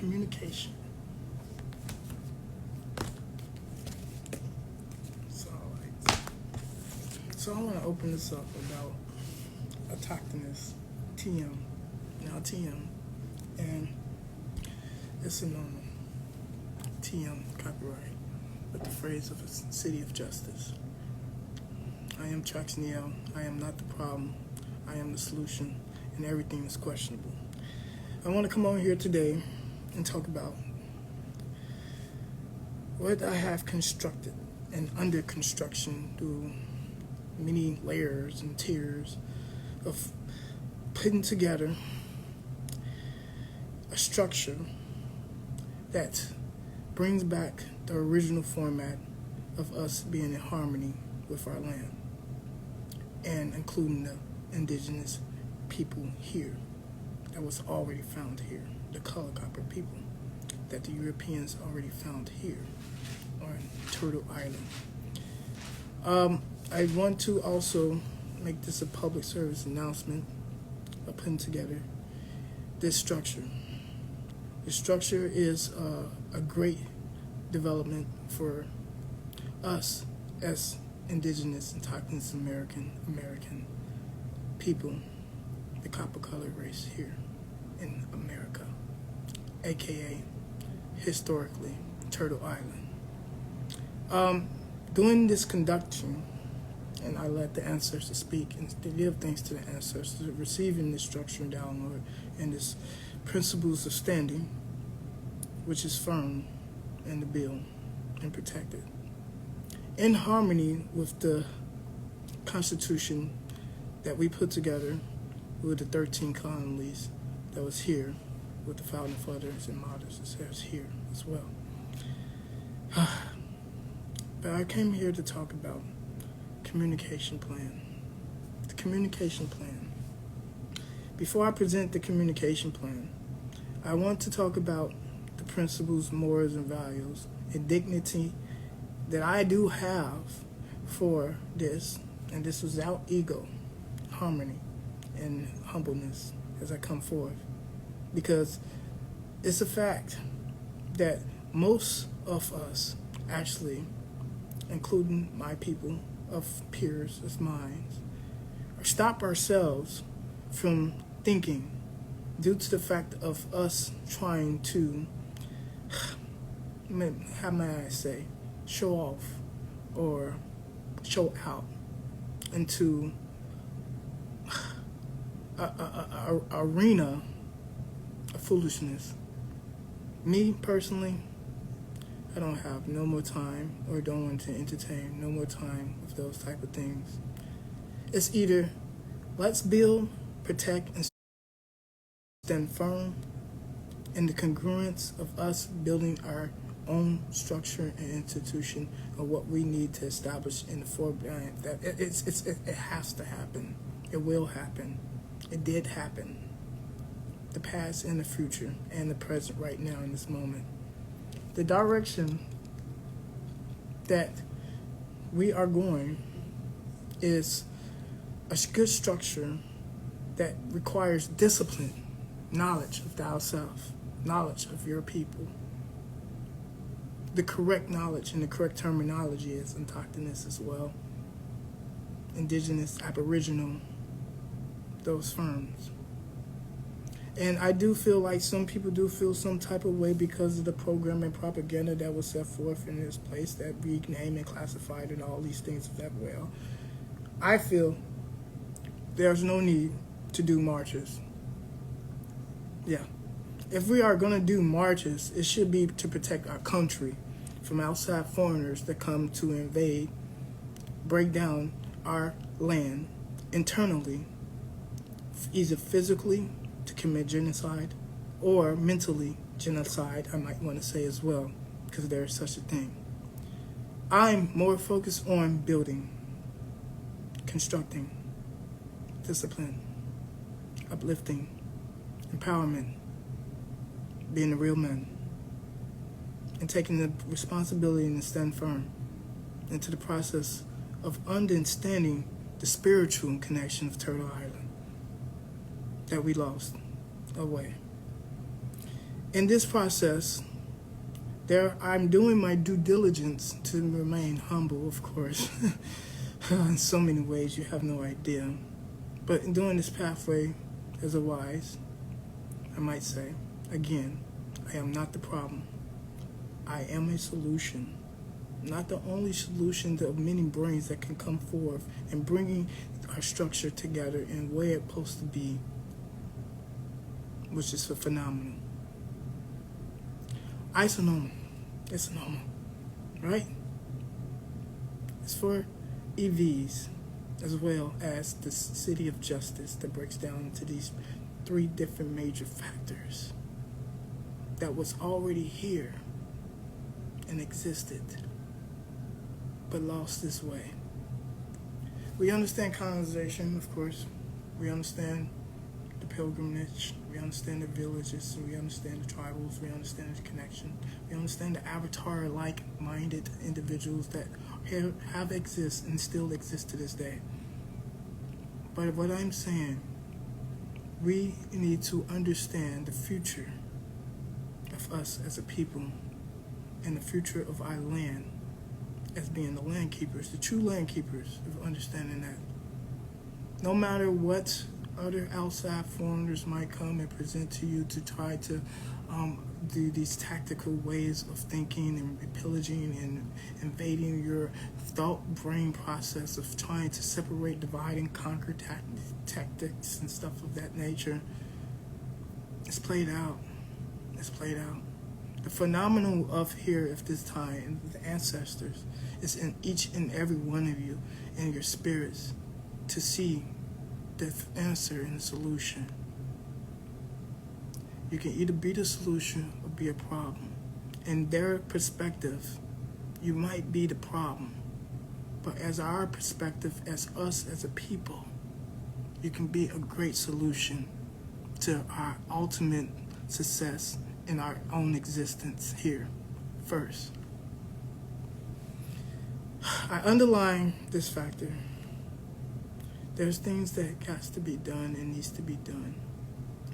communication. So I want to open this up about Autochthonous, TM, now TM, and ISONOMIA, TM, copyright, with the phrase of a city of justice. I am Traxniel, I am not the problem, I am the solution, and everything is questionable. I want to come on here today and talk about what I have constructed and under construction through many layers and tiers of putting together a structure that brings back the original format of us being in harmony with our land and including the indigenous people here that was already found here, the color copper people that the Europeans already found here on Turtle Island. I want to also make this a public service announcement of putting together this structure. The structure is a great development for us as indigenous and Autochthonous American people, the copper colored race here in America, aka historically Turtle Island. Doing this conduction, and I let the ancestors speak and to give thanks to the ancestors, receiving this structure and download and this principles of standing, which is firm in the bill and protected, in harmony with the Constitution that we put together with the 13 colonies that was here, with the founding fathers and mothers that's here as well. But I came here to talk about communication plan. The communication plan. Before I present the communication plan, I want to talk about the principles, morals, and values and dignity that I do have for this, and this is without ego, harmony, and humbleness as I come forth. Because it's a fact that most of us actually, including my people of peers of mine, stop ourselves from thinking due to the fact of us trying to, how may I say, show off or show out into a arena of foolishness. Me personally, I don't have no more time or don't want to entertain no more time with those type of things. It's either let's build, protect, and stand firm in the congruence of us building our own structure and institution of what we need to establish in the foreground. That it has to happen. It will happen. It did happen. The past and the future and the present right now in this moment. The direction that we are going is a good structure that requires discipline, knowledge of thyself, knowledge of your people. The correct knowledge and the correct terminology is Autochthonous as well. Indigenous, Aboriginal, those firms. And I do feel like some people do feel some type of way because of the program and propaganda that was set forth in this place that we name and classified and all these things that well. I feel there's no need to do marches. Yeah. If we are going to do marches, it should be to protect our country from outside foreigners that come to invade, break down our land internally, either physically, to commit genocide, or mentally genocide, I might want to say as well, because there is such a thing. I'm more focused on building, constructing, discipline, uplifting, empowerment, being a real man, and taking the responsibility and stand firm into the process of understanding the spiritual connection of Turtle Island that we lost away. In this process, I'm doing my due diligence to remain humble, of course, in so many ways you have no idea. But in doing this pathway as a wise, I might say, again, I am not the problem. I am a solution. Not the only solution to many brains that can come forth and bringing our structure together in where it's supposed to be, which is phenomenal. ISONOMIA. It's normal, right? It's for EVs as well as the city of justice that breaks down into these 3 different major factors that was already here and existed, but lost this way. We understand colonization, of course. We understand the pilgrimage. We understand the villages. We understand the tribals. We understand the connection. We understand the avatar-like minded individuals that have exist and still exist to this day. But what I'm saying, we need to understand the future of us as a people and the future of our land as being the land keepers, the true land keepers, of understanding that. No matter what other outside foreigners might come and present to you to try to do these tactical ways of thinking and pillaging and invading your thought brain process of trying to separate, divide, and conquer tactics and stuff of that nature, it's played out. It's played out. The phenomenon of here at this time, the ancestors, is in each and every one of you and your spirits to see the answer and the solution. You can either be the solution or be a problem. In their perspective, you might be the problem. But as our perspective, as us as a people, you can be a great solution to our ultimate success in our own existence here first. I underline this factor. There's things that has to be done and needs to be done.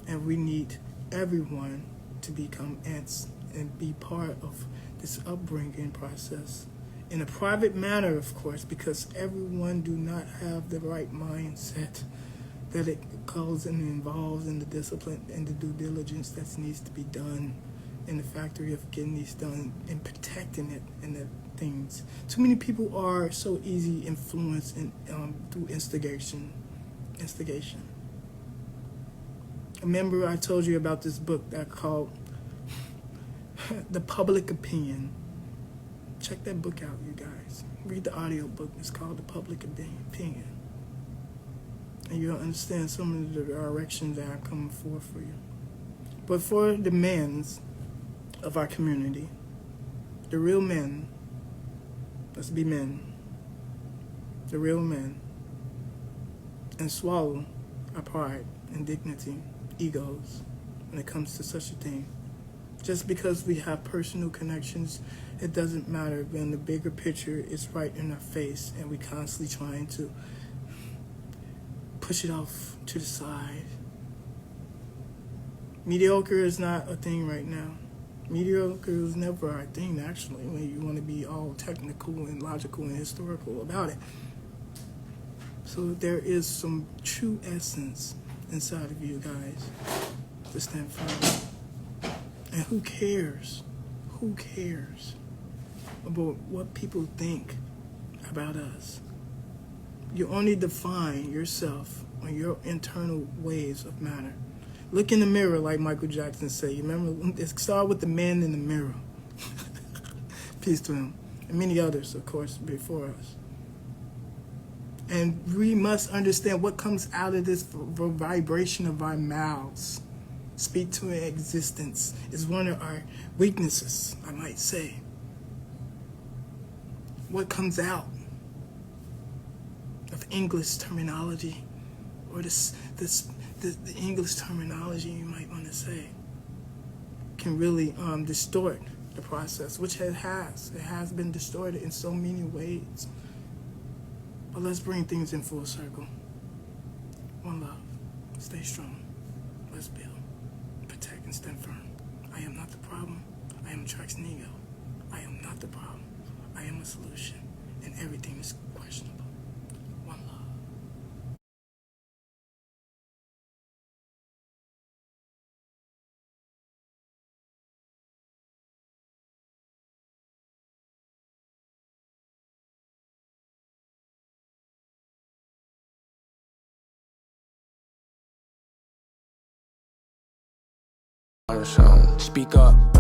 And we need everyone to become ants and be part of this upbringing process. In a private manner, of course, because everyone do not have the right mindset that it goes and involves in the discipline and the due diligence that needs to be done in the factory of getting these done and protecting it and the things. Too many people are so easy influenced through instigation. Remember I told you about this book that I called The Public Opinion. Check that book out, you guys. Read the audio book. It's called The Public Opinion. And you'll understand some of the directions that are coming forth for you. But for the men of our community, the real men, let's be men, the real men, and swallow our pride and dignity, egos, when it comes to such a thing. Just because we have personal connections, it doesn't matter when the bigger picture is right in our face and we constantly trying to push it off to the side. Mediocre is not a thing right now. Mediocre was never our thing, actually, when you want to be all technical and logical and historical about it. So there is some true essence inside of you guys to stand firm. And who cares? Who cares about what people think about us? You only define yourself on your internal ways of matter. Look in the mirror, like Michael Jackson said. You remember? It started with the man in the mirror. Peace to him. And many others, of course, before us. And we must understand what comes out of this vibration of our mouths. Speak to existence is one of our weaknesses, I might say. What comes out of English terminology, or the English terminology you might want to say, can really distort the process, which it has been distorted in so many ways. But let's bring things in full circle. One love. Stay strong. Let's build. Protect and stand firm. I am not the problem. I am Traxnego. I am not the problem. I am a solution. And everything is questionable. One love. Speak up.